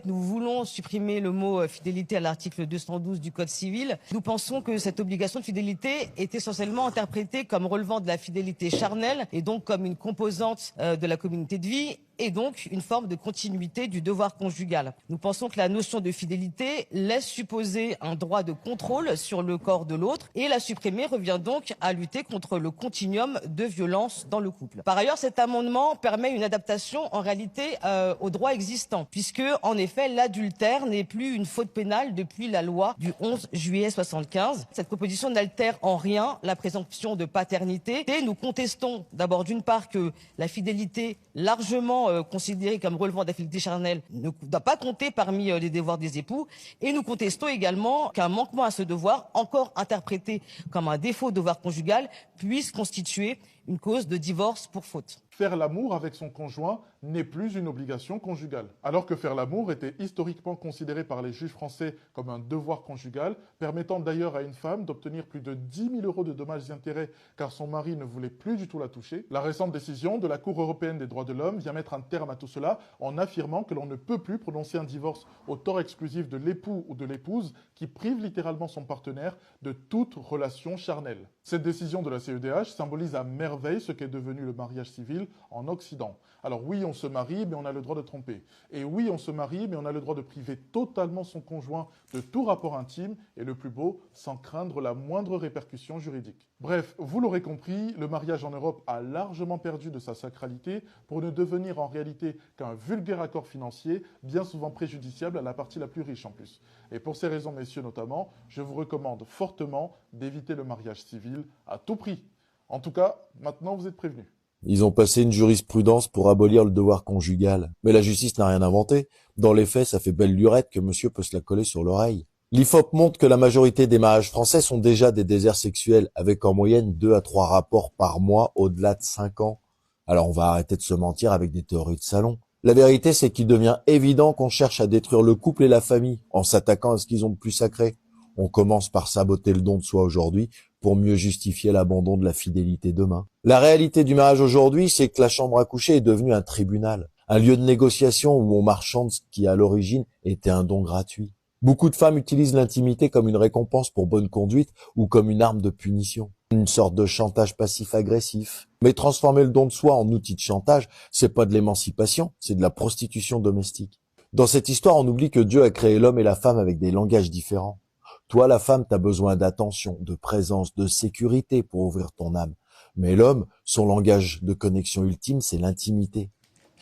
nous voulons supprimer le mot fidélité à l'article 212 du Code civil. Nous pensons que cette obligation de fidélité est essentiellement interprétée comme relevant de la fidélité charnelle et donc comme une composante de la communauté de vie et donc une forme de continuité du devoir conjugal. Nous pensons que la notion de fidélité laisse supposer un droit de contrôle sur le corps de l'autre et la supprimer revient donc à lutter contre le continuum de violence dans le couple. Par ailleurs, cet amendement permet une adaptation en réalité au droit existant puisque en effet l'adultère n'est plus une faute pénale depuis la loi du 11 juillet 75. Cette proposition n'altère en rien la présomption de paternité et nous contestons d'abord d'une part que la fidélité largement considérée comme relevant de la fidélité charnelle ne doit pas compter parmi les devoirs des époux et nous contestons également qu'un manquement à ce devoir, encore interprété comme un défaut de devoir conjugal, puisse constituer une cause de divorce pour faute. Faire l'amour avec son conjoint n'est plus une obligation conjugale. Alors que faire l'amour était historiquement considéré par les juges français comme un devoir conjugal, permettant d'ailleurs à une femme d'obtenir plus de 10 000 € de dommages et intérêts car son mari ne voulait plus du tout la toucher, la récente décision de la Cour européenne des droits de l'homme vient mettre un terme à tout cela en affirmant que l'on ne peut plus prononcer un divorce au tort exclusif de l'époux ou de l'épouse qui prive littéralement son partenaire de toute relation charnelle. Cette décision de la CEDH symbolise à merveille ce qu'est devenu le mariage civil en Occident. Alors oui, on se marie, mais on a le droit de tromper. Et oui, on se marie, mais on a le droit de priver totalement son conjoint de tout rapport intime, et le plus beau, sans craindre la moindre répercussion juridique. Bref, vous l'aurez compris, le mariage en Europe a largement perdu de sa sacralité pour ne devenir en réalité qu'un vulgaire accord financier, bien souvent préjudiciable à la partie la plus riche en plus. Et pour ces raisons, messieurs notamment, je vous recommande fortement d'éviter le mariage civil à tout prix. En tout cas, maintenant vous êtes prévenus. Ils ont passé une jurisprudence pour abolir le devoir conjugal. Mais la justice n'a rien inventé. Dans les faits, ça fait belle lurette que monsieur peut se la coller sur l'oreille. L'IFOP montre que la majorité des mariages français sont déjà des déserts sexuels, avec en moyenne 2 à 3 rapports par mois au-delà de 5 ans. Alors on va arrêter de se mentir avec des théories de salon. La vérité, c'est qu'il devient évident qu'on cherche à détruire le couple et la famille, en s'attaquant à ce qu'ils ont de plus sacré. On commence par saboter le don de soi aujourd'hui, pour mieux justifier l'abandon de la fidélité demain. La réalité du mariage aujourd'hui, c'est que la chambre à coucher est devenue un tribunal, un lieu de négociation où on marchande ce qui, à l'origine, était un don gratuit. Beaucoup de femmes utilisent l'intimité comme une récompense pour bonne conduite ou comme une arme de punition, une sorte de chantage passif-agressif. Mais transformer le don de soi en outil de chantage, c'est pas de l'émancipation, c'est de la prostitution domestique. Dans cette histoire, on oublie que Dieu a créé l'homme et la femme avec des langages différents. Toi, la femme, t'as besoin d'attention, de présence, de sécurité pour ouvrir ton âme. Mais l'homme, son langage de connexion ultime, c'est l'intimité.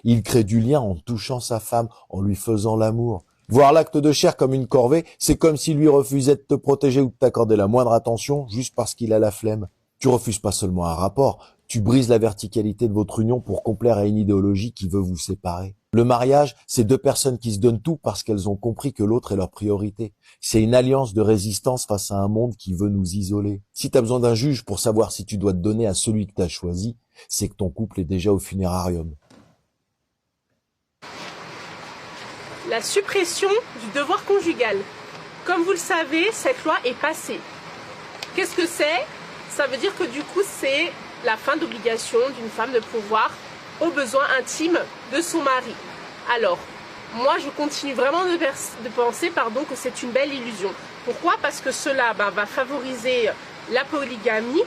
Il crée du lien en touchant sa femme, en lui faisant l'amour. Voir l'acte de chair comme une corvée, c'est comme s'il lui refusait de te protéger ou de t'accorder la moindre attention juste parce qu'il a la flemme. Tu refuses pas seulement un rapport, tu brises la verticalité de votre union pour complaire à une idéologie qui veut vous séparer. Le mariage, c'est 2 personnes qui se donnent tout parce qu'elles ont compris que l'autre est leur priorité. C'est une alliance de résistance face à un monde qui veut nous isoler. Si tu as besoin d'un juge pour savoir si tu dois te donner à celui que tu as choisi, c'est que ton couple est déjà au funérarium. La suppression du devoir conjugal. Comme vous le savez, cette loi est passée. Qu'est-ce que c'est? Ça veut dire que du coup, c'est la fin d'obligation d'une femme de pourvoir aux besoins intimes de son mari. Alors, moi je continue vraiment de penser que c'est une belle illusion. Pourquoi? Parce que cela va favoriser la polygamie,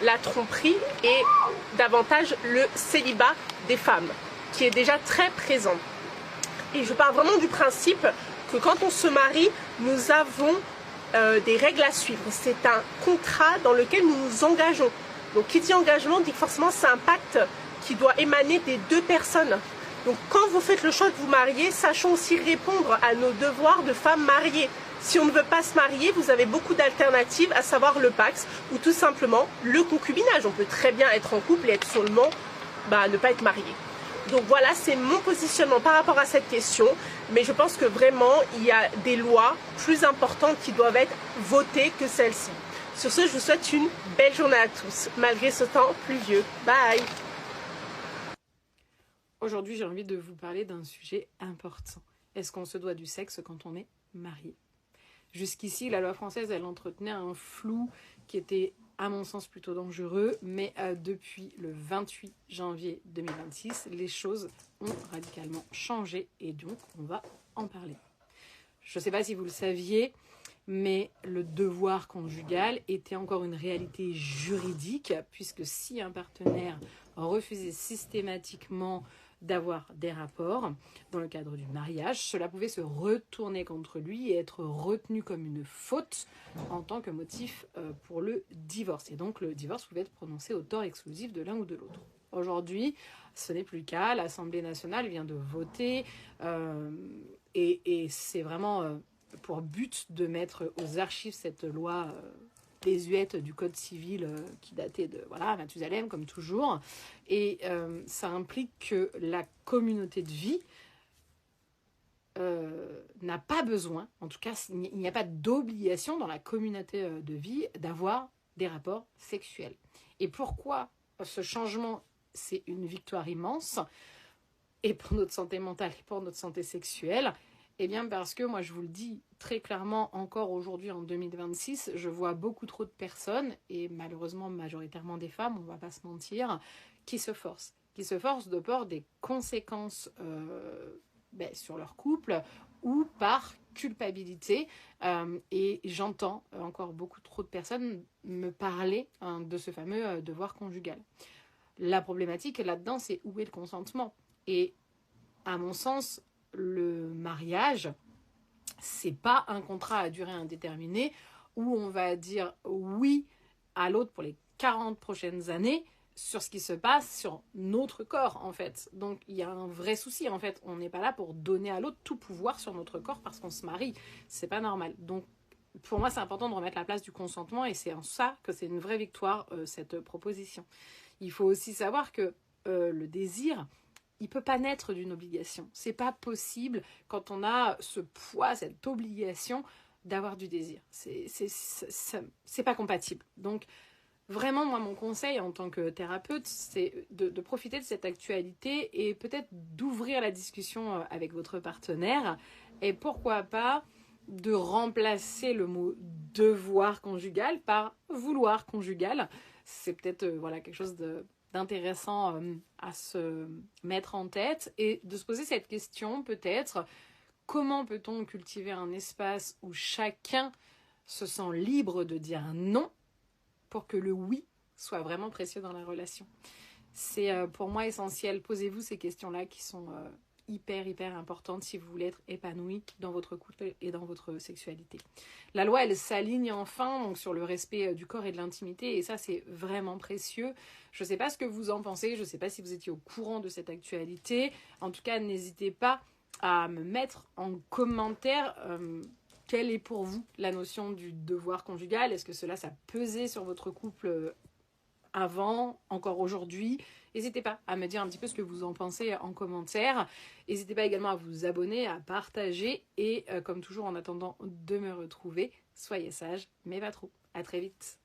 la tromperie et davantage le célibat des femmes, qui est déjà très présent. Et je pars vraiment du principe que quand on se marie, nous avons des règles à suivre. C'est un contrat dans lequel nous nous engageons. Donc qui dit engagement dit que forcément c'est un pacte qui doit émaner des 2 personnes. Donc quand vous faites le choix de vous marier, sachons aussi répondre à nos devoirs de femmes mariées. Si on ne veut pas se marier, vous avez beaucoup d'alternatives, à savoir le Pacs ou tout simplement le concubinage. On peut très bien être en couple et être seulement ne pas être marié. Donc voilà, c'est mon positionnement par rapport à cette question. Mais je pense que vraiment, il y a des lois plus importantes qui doivent être votées que celle-ci. Sur ce, je vous souhaite une belle journée à tous, malgré ce temps pluvieux. Bye! Aujourd'hui, j'ai envie de vous parler d'un sujet important. Est-ce qu'on se doit du sexe quand on est marié? Jusqu'ici, la loi française, elle entretenait un flou qui était à mon sens plutôt dangereux, mais depuis le 28 janvier 2026, les choses ont radicalement changé et donc on va en parler. Je ne sais pas si vous le saviez, mais le devoir conjugal était encore une réalité juridique, puisque si un partenaire refusait systématiquement d'avoir des rapports dans le cadre du mariage, cela pouvait se retourner contre lui et être retenu comme une faute en tant que motif pour le divorce. Et donc le divorce pouvait être prononcé au tort exclusif de l'un ou de l'autre. Aujourd'hui, ce n'est plus le cas. L'Assemblée nationale vient de voter et c'est vraiment pour but de mettre aux archives cette loi désuète du Code civil qui datait de Mathusalem, comme toujours. Et ça implique que la communauté de vie n'a pas besoin, en tout cas, il n'y a pas d'obligation dans la communauté de vie d'avoir des rapports sexuels. Et pourquoi ce changement, c'est une victoire immense, et pour notre santé mentale et pour notre santé sexuelle? Eh bien parce que moi je vous le dis très clairement, encore aujourd'hui en 2026, je vois beaucoup trop de personnes, et malheureusement majoritairement des femmes, on ne va pas se mentir, qui se forcent de peur des conséquences sur leur couple ou par culpabilité. Et j'entends encore beaucoup trop de personnes me parler de ce fameux devoir conjugal. La problématique là-dedans, c'est où est le consentement? Et à mon sens, le mariage, c'est pas un contrat à durée indéterminée où on va dire oui à l'autre pour les 40 prochaines années sur ce qui se passe sur notre corps, en fait. Donc, il y a un vrai souci, en fait. On n'est pas là pour donner à l'autre tout pouvoir sur notre corps parce qu'on se marie. C'est pas normal. Donc, pour moi, c'est important de remettre la place du consentement, et c'est en ça que c'est une vraie victoire, cette proposition. Il faut aussi savoir que le désir, il peut pas naître d'une obligation. C'est pas possible quand on a ce poids, cette obligation d'avoir du désir. C'est pas compatible. Donc, vraiment, moi, mon conseil en tant que thérapeute, c'est de profiter de cette actualité et peut-être d'ouvrir la discussion avec votre partenaire, et pourquoi pas de remplacer le mot devoir conjugal par vouloir conjugal. C'est peut-être quelque chose d'intéressant à se mettre en tête, et de se poser cette question peut-être: comment peut-on cultiver un espace où chacun se sent libre de dire non pour que le oui soit vraiment précieux dans la relation? C'est pour moi essentiel. Posez-vous ces questions-là qui sont hyper importantes si vous voulez être épanoui dans votre couple et dans votre sexualité. La loi, elle s'aligne enfin donc sur le respect du corps et de l'intimité, et ça, c'est vraiment précieux. Je ne sais pas ce que vous en pensez, je ne sais pas si vous étiez au courant de cette actualité. En tout cas, n'hésitez pas à me mettre en commentaire quelle est pour vous la notion du devoir conjugal. Est-ce que cela, ça pesait sur votre couple avant, encore aujourd'hui? N'hésitez pas à me dire un petit peu ce que vous en pensez en commentaire. N'hésitez pas également à vous abonner, à partager, et comme toujours, en attendant de me retrouver, soyez sages, mais pas trop. À très vite.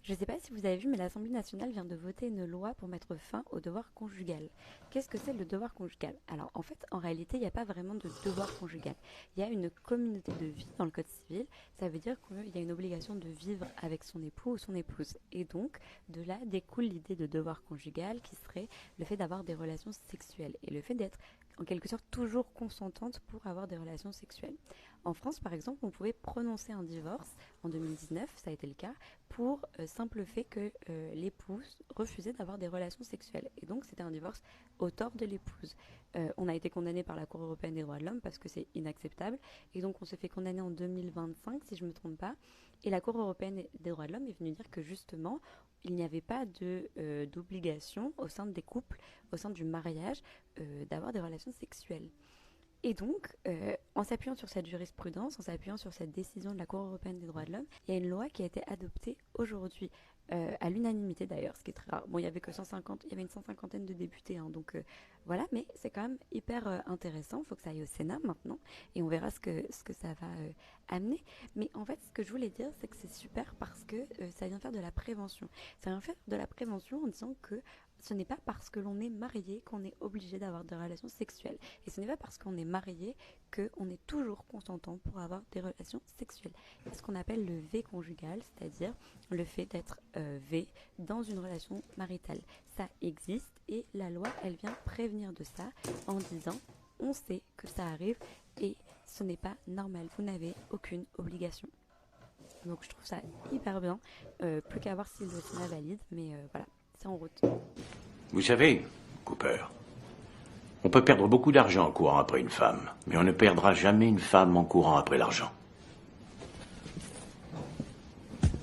Je ne sais pas si vous avez vu, mais l'Assemblée nationale vient de voter une loi pour mettre fin au devoir conjugal. Qu'est-ce que c'est le devoir conjugal? Alors en fait, en réalité, il n'y a pas vraiment de devoir conjugal. Il y a une communauté de vie dans le Code civil. Ça veut dire qu'il y a une obligation de vivre avec son époux ou son épouse. Et donc, de là découle l'idée de devoir conjugal, qui serait le fait d'avoir des relations sexuelles et le fait d'être en quelque sorte toujours consentante pour avoir des relations sexuelles. En France, par exemple, on pouvait prononcer un divorce en 2019, ça a été le cas, pour simple fait que l'épouse refusait d'avoir des relations sexuelles. Et donc, c'était un divorce au tort de l'épouse. On a été condamné par la Cour européenne des droits de l'homme parce que c'est inacceptable. Et donc, on se fait condamner en 2025, si je ne me trompe pas. Et la Cour européenne des droits de l'homme est venue dire que justement, il n'y avait pas d'obligation au sein des couples, au sein du mariage, d'avoir des relations sexuelles. Et donc, en s'appuyant sur cette jurisprudence, en s'appuyant sur cette décision de la Cour européenne des droits de l'homme, il y a une loi qui a été adoptée aujourd'hui, à l'unanimité d'ailleurs, ce qui est très rare. Bon, il y avait que 150, il y avait une 150aine de députés, hein, donc voilà, mais c'est quand même hyper intéressant. Il faut que ça aille au Sénat maintenant, et on verra ce que ça va amener. Mais en fait, ce que je voulais dire, c'est que c'est super parce que ça vient faire de la prévention. Ça vient faire de la prévention en disant que ce n'est pas parce que l'on est marié qu'on est obligé d'avoir des relations sexuelles. Et ce n'est pas parce qu'on est marié qu'on est toujours consentant pour avoir des relations sexuelles. Il y a ce qu'on appelle le V conjugal, c'est-à-dire le fait d'être V dans une relation maritale. Ça existe et la loi, elle vient prévenir de ça en disant on sait que ça arrive et ce n'est pas normal, vous n'avez aucune obligation. Donc je trouve ça hyper bien, plus qu'à voir si le Sénat valide, mais voilà, c'est en route. Vous savez, Cooper, on peut perdre beaucoup d'argent en courant après une femme, mais on ne perdra jamais une femme en courant après l'argent.